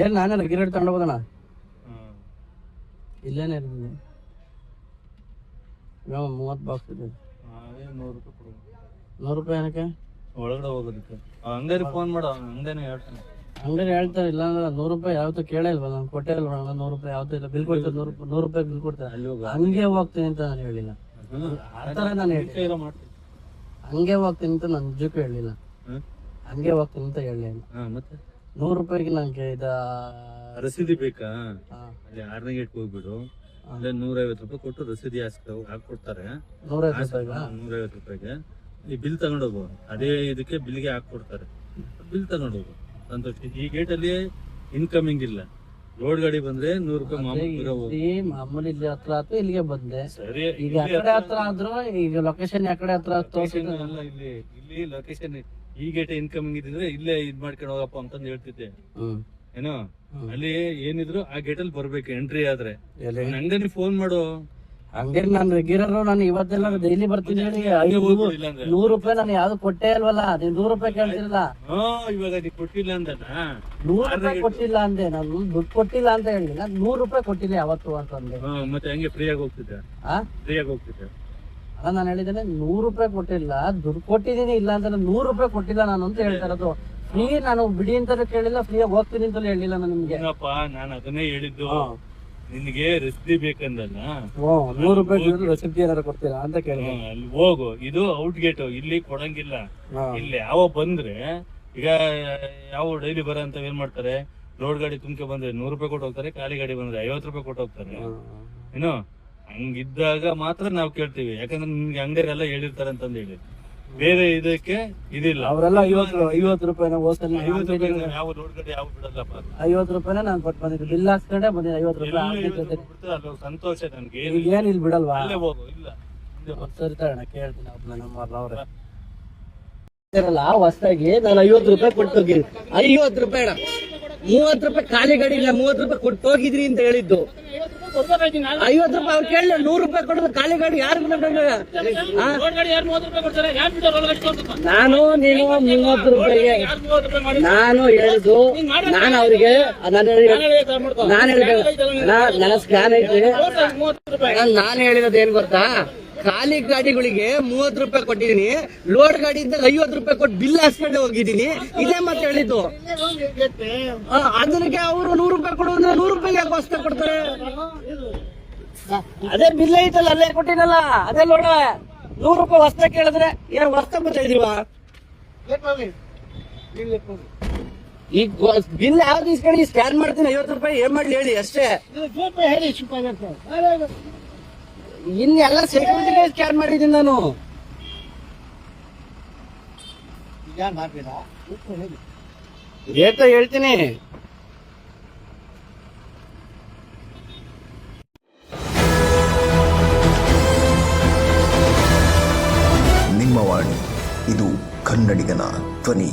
ಏನ್ ನಾನೇ ಗಿರೇಟ್ ತಗೊಂಡೋಗೋದಣ್ಣ ಇಲ್ಲೇನೆ ಇರ್ತೀನಿ 30 ಬಾಕ್ಸ್ ಇದೆ. 100 ರೂಪಾಯಿ ಏನಕ್ಕೆ ಒಳಗಡೆ ಹೋಗೋದಕ್ಕೆ ಅಂಗಡಿ ಫೋನ್ ಮಾಡೋ ಅಂಗಡಿನೇ ಹೇಳ್ತಾನೆ. ಅಂಗಡಿ ಹೇಳ್ತಾರೆ ಇಲ್ಲ ಅಂದ್ರೆ 100 ರೂಪಾಯಿ ಯಾವತ್ತೂ ಕೇಳೇ ಇಲ್ವಾ ನಾನು ಕೊಟ್ಟೇ ಇಲ್ವಾ 100 ರೂಪಾಯಿ ಯಾವತ್ತೂ ಇಲ್ಲ ಬಿಲ್ ಕೊಡ್ತಾರೆ 100 ರೂಪಾಯಿ ಬಿಲ್ ಕೊಡ್ತಾರೆ ಹಂಗೆ ಹೋಗ್ತೀನಿ ಅಂತ ನಾನು ಹೇಳಿಲ್ಲ ಆತರ ನಾನು ಹೇಳ್ತೀನಿ ಹಂಗೆ ಹೋಗ್ತೀನಿ ಅಂತ ನಾನು ನಿಜಕ್ಕೂ ಹೇಳಿಲ್ಲ ಹಂಗೆ ಹೋಗ್ತೀನಿ ಅಂತ ಹೇಳಿಲ್ಲ. ಮತ್ತೆ 100 ರೂಪಾಯಿಗೆ ನಂಗೆ ರಸೀದಿ ಬೇಕಾ ಅಲ್ಲಿ 6ನೇ ಗೇಟ್ ಹೋಗ್ಬಿಡು ಅಲ್ಲೇ 150 ರೂಪಾಯಿ ಕೊಟ್ಟು ರಸೀದಿ ಹಾಕೊಡ್ತಾರೆ 150 ರೂಪಾಯಿಗೆ ಈ ಬಿಲ್ ತಗೊಂಡೋಗು ಅದೇ ಇದಕ್ಕೆ ಬಿಲ್ಗೆ ಹಾಕೊಡ್ತಾರೆ ಬಿಲ್ ತಗೊಂಡೋಗು ಸಂತೋಷ. ಈ ಗೇಟ್ ಅಲ್ಲಿ ಇನ್ಕಮಿಂಗ್ ಇಲ್ಲ ರೋಡ್ ಗಾಡಿ ಬಂದ್ರೆ 100 ರೂಪಾಯಿ ಮಾಮೂಲಿ ಇಲ್ಲಿ ಹತ್ರ ಆಯ್ತು ಇಲ್ಲಿಗೆ ಬಂದೆ ಸರಿ. ಈಗ ಯಾಕಡೆ ಹತ್ರ ಆದ್ರೂ ಈಗ ಲೊಕೇಶನ್ ಯಾಕಡೆ ಹತ್ರ ಇಲ್ಲಿ ಲೊಕೇಶನ್ ಈ ಗೇಟ್ ಇನ್ಕಮಿಂಗ್ ಇದ್ರೆ ಇಲ್ಲೇ ಇದ್ ಮಾಡ್ಕೊಂಡು ಹೋಗಪ್ಪ ಅಂತಂದ್ ಹೇಳ್ತಿದ್ದೆ ಏನೋ ಅಲ್ಲಿ ಏನಿದ್ರು ಆ ಗೇಟ್ ಅಲ್ಲಿ ಬರ್ಬೇಕು ಎಂಟ್ರಿ ಆದ್ರೆ ನಂಗೆ ಫೋನ್ ಮಾಡು ಹಂಗೆ ನಾನು ರೆಗ್ಯುಲರ್ ನಾನು ಇವತ್ತೆಲ್ಲ ಡೈಲಿ ಬರ್ತೀನಿ 100 ರೂಪಾಯಿ ನಾನು ಯಾವ್ದು ಕೊಟ್ಟೇ ಇಲ್ವಲ್ಲ ನೀನ್ 100 ರೂಪಾಯಿ ಕೇಳ್ತಿರಲ್ಲ ಇವಾಗ ನೀ ಕೊಟ್ಟಿಲ್ಲ ಅಂದ 100 ರೂಪಾಯಿ ಕೊಟ್ಟಿಲ್ಲ ಅಂದೆ ನಾನು ದುಡ್ಡು ಕೊಟ್ಟಿಲ್ಲ ಅಂತ ಹೇಳಿಲ್ಲ 100 ರೂಪಾಯಿ ಕೊಟ್ಟಿಲ್ಲ ಯಾವತ್ತು ಅಂತಂದೆ ಮತ್ತೆ ಹಂಗೆ ಫ್ರೀಯಾಗಿ ಹೋಗ್ತಿದ್ದೆ ಫ್ರೀಯಾಗಿ ಹೋಗ್ತಿದ್ದೆ ಅಲ್ಲ ನಾನು ಹೇಳಿದ್ದೇನೆ 100 ರೂಪಾಯಿ ಕೊಟ್ಟಿಲ್ಲ ದುಡ್ಡು ಕೊಟ್ಟಿದ್ದೀನಿ ಇಲ್ಲ ಅಂತ 100 ರೂಪಾಯಿ ಕೊಟ್ಟಿಲ್ಲ ನಾನು ಅಂತ ಹೇಳ್ತಾ ಇರೋದು ಫ್ರೀ ನಾನು ಬಿಡಿ ಅಂತಾನು ಕೇಳಿಲ್ಲ ಫ್ರೀಯಾಗಿ ಹೋಗ್ತೀನಿ ಅಂತಲೂ ಹೇಳಿಲ್ಲ ನಾನು ನಿಮ್ಗೆ ನಾನು ಅದನ್ನೇ ಹೇಳಿದ್ದು ನಿನ್ಗೆ ರಸೀದಿ ಬೇಕಂದಲ್ಲ 100 ರೂಪಾಯಿ ರಸೀದಿ ಏನಾರು ಕೊಡ್ತೀರಾ ಅಂತ ಕೇಳಿದೆ ಅಲ್ಲಿ ಹೋಗು ಇದು ಔಟ್ ಗೇಟ್ ಇಲ್ಲಿ ಕೊಡಂಗಿಲ್ಲ ಇಲ್ಲಿ ಯಾವ ಬಂದ್ರೆ ಈಗ ಯಾವ ಡೈಲಿ ಬರ ಅಂತ ಏನ್ ಮಾಡ್ತಾರೆ ಲೋಡ್ ಗಾಡಿ ತುಂಬಿಕೆ ಬಂದ್ರೆ 100 ರೂಪಾಯಿ ಕೊಟ್ಟು ಹೋಗ್ತಾರೆ ಖಾಲಿ ಗಾಡಿ ಬಂದ್ರೆ 50 ರೂಪಾಯಿ ಕೊಟ್ಟು ಹೋಗ್ತಾರೆ ಏನು ಹಂಗಿದ್ದಾಗ ಮಾತ್ರ ನಾವ್ ಕೇಳ್ತೀವಿ ಯಾಕಂದ್ರೆ ನಿಮ್ಗೆ ಅಂಗಡಿ ಎಲ್ಲ ಹೇಳಿರ್ತಾರೆ ಅಂತಂದ್ ಹೇಳಿ ಬೇರೆ ಇದಕ್ಕೆ ಇದಿಲ್ಲ ಅವರೆಲ್ಲ 50 ರೂಪಾಯಿನ ಹೋಗ್ತಾನೆ 50 ರೂಪಾಯಿ ಯಾವ ಲೋಡ್ ಗಾಡಿ ಯಾವ ಬಿಡಲ್ಲಪ್ಪ 50 ರೂಪಾಯಿನ ನಾನು ಕೊಟ್ಟು ಬಂದಿದ್ದೆ ಬಿಲ್ ಹಾಕ್ಸ್ಕೊಂಡೆ ಬಂದಿದ್ದೆ 50 ರೂಪಾಯಿ ಸಂತೋಷ ನನ್ಗೆ ಏನ್ ಇಲ್ಲಿ ಬಿಡಲ್ವಾ ಅಲ್ಲೇ ಹೋಗು ಇಲ್ಲ ಸರಿ ತಗೋಣ ಕೇಳ್ತೀನಿ ನಮ್ಮವ್ರೆ ಹೊಸದಾಗಿ ನಾನು 50 ರೂಪಾಯಿ ಕೊಟ್ಟು ಹೋಗಿದ್ದೀನಿ 50 ರೂಪಾಯಿ 30 ರೂಪಾಯಿ ಖಾಲಿ ಗಾಡಿ ಇಲ್ಲ 30 ರೂಪಾಯಿ ಕೊಟ್ಟು ಹೋಗಿದ್ರಿ ಅಂತ ಹೇಳಿದ್ದು 50 ರೂಪಾಯಿ ಅವ್ರು ಕೇಳಿ 100 ರೂಪಾಯಿ ಕೊಡೋದು ಖಾಲಿ ಗಾಡಿ ಯಾರು ನಾನು ನೀನು 30 ರೂಪಾಯಿಗೆ ನಾನು ಹೇಳಿದ್ದು ನಾನು ಅವ್ರಿಗೆ ನಾನು ಹೇಳಿದೆ ನನ್ನ ಸ್ಕ್ಯಾನ್ ಐತೆ ನಾನು ಹೇಳಿರೋದು ಏನ್ ಗೊತ್ತಾ ಖಾಲಿ ಗಾಡಿಗಳಿಗೆ 30 ರೂಪಾಯಿ ಕೊಟ್ಟಿದೀನಿ ಲೋಡ್ ಗಾಡಿಯಿಂದ 50 ರೂಪಾಯಿ ಕೊಟ್ಟು ಬಿಲ್ ಹಾಕ್ಸ್ಕೊಂಡೆ ಹೋಗಿದ್ದೀನಿ ಇದೇ ಮತ್ತೆ ಹೇಳಿದ್ದು ಅದಕ್ಕೆ ಅವರು 100 ರೂಪಾಯಿ ಕೊಡೋದ್ರೆ 100 ರೂಪಾಯಿಗೆ ಯಾಕೆ ಹೊಸ್ತ ಕೊಡ್ತಾರೆ ಅದೇ ಬಿಲ್ ಐತಲ್ಲ ಅಲ್ಲೇ ಕೊಟ್ಟಿನಲ್ಲ ಅದೇ ಲೋಡ 100 ರೂಪಾಯಿ ಹೊಸ್ತ ಕೇಳಿದ್ರೆ ಏನ್ ಹೊಸ್ತ ಬರ್ತಾ ಇದೀವ ಈಗ ಬಿಲ್ ಯಾವ್ದು ಇಸ್ಕೊಂಡು ಸ್ಕ್ಯಾನ್ ಮಾಡ್ತೀನಿ 50 ರೂಪಾಯಿ ಏನ್ ಮಾಡ್ಲಿ ಹೇಳಿ ಅಷ್ಟೇ ಇನ್ನೆಲ್ಲ ಸೆಕ್ಯೂರಿಟಿಗೆ ಸ್ಕ್ಯಾನ್ ಮಾಡಿದ್ದೀನಿ ನಾನು ರೇಟ್ ಹೇಳ್ತೀನಿ ನಿಮ್ಮ ವಾಣಿ ಇದು ಕನ್ನಡಿಗನ ಧ್ವನಿ.